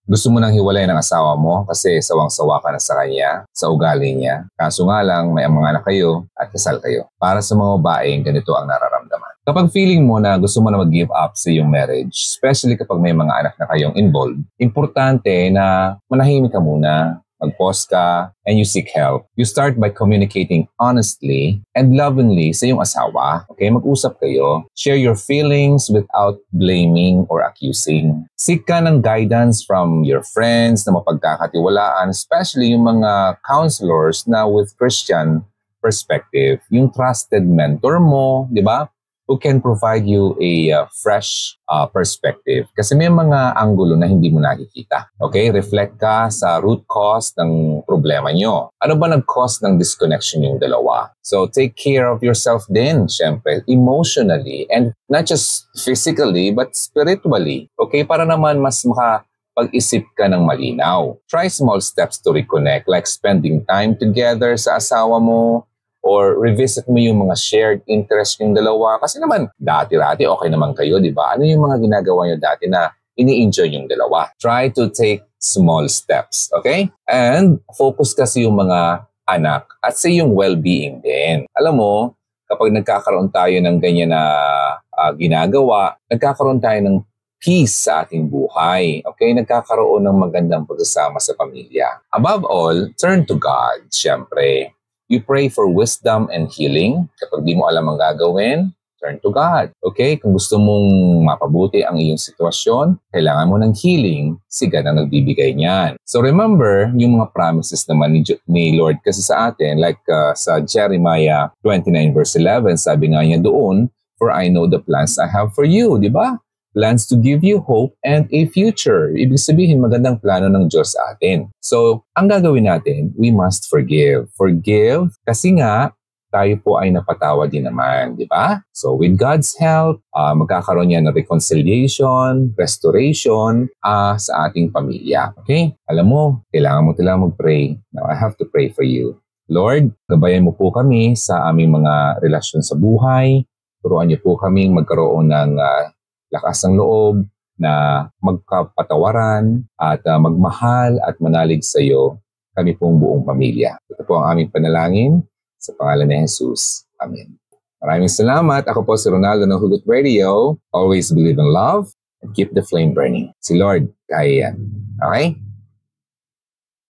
Gusto mo nang hiwalay ng asawa mo kasi sawang-sawa ka na sa kanya, sa ugali niya. Kaso nga lang, may mga anak kayo at kasal kayo. Para sa mga babaeng, ganito ang nararamdaman. Kapag feeling mo na gusto mo na mag-give up sa iyong marriage, especially kapag may mga anak na kayong involved, importante na manahimik ka muna, mag-pause ka, and you seek help. You start by communicating honestly and lovingly sa iyong asawa. Okay, mag-usap kayo. Share your feelings without blaming or accusing. Seek ka ng guidance from your friends na mapagkakatiwalaan, especially yung mga counselors na with Christian perspective. Yung trusted mentor mo, di ba? Who can provide you a fresh perspective. Kasi may mga anggulo na hindi mo nakikita. Okay? Reflect ka sa root cause ng problema nyo. Ano ba nag-cause ng disconnection yung dalawa? So, take care of yourself din, syempre, emotionally, and not just physically, but spiritually. Okay? Para naman mas pag-isip ka ng malinaw. Try small steps to reconnect, like spending time together sa asawa mo, or revisit mo yung mga shared interest yung dalawa. Kasi naman, dati-dati okay naman kayo, di ba? Ano yung mga ginagawa nyo dati na ini-enjoy yung dalawa? Try to take small steps, okay? And focus kasi yung mga anak at sa yung well-being din. Alam mo, kapag nagkakaroon tayo ng ganyan na ginagawa, nagkakaroon tayo ng peace sa ating buhay. Okay? Nagkakaroon ng magandang pagsasama sa pamilya. Above all, turn to God, syempre. You pray for wisdom and healing. Kapag di mo alam ang gagawin, turn to God. Okay? Kung gusto mong mapabuti ang iyong sitwasyon, kailangan mo ng healing, si God ang nagbibigay niyan. So remember, yung mga promises naman ni Lord kasi sa atin, like sa Jeremiah 29 verse 11, sabi nga niya doon, "For I know the plans I have for you." Di ba? Plans to give you hope and a future. Ibig sabihin, magandang plano ng Diyos sa atin. So, ang gagawin natin, we must forgive. Forgive kasi nga, tayo po ay napatawa din naman, di ba? So, with God's help, magkakaroon yan ng reconciliation, restoration sa ating pamilya. Okay? Alam mo, kailangan mo talaga mag-pray. Now, I have to pray for you. Lord, gabayan mo po kami sa aming mga relasyon sa buhay. Turuan niyo po kaming magkaroon ng lakas ng loob na magkapatawaran at magmahal at manalig sa iyo kami pong buong pamilya. Ito po ang aming panalangin sa pangalan ni Jesus. Amen. Maraming salamat. Ako po si Ronaldo ng Hugot Radio. Always believe in love and keep the flame burning. Si Lord, kaya yan. Okay?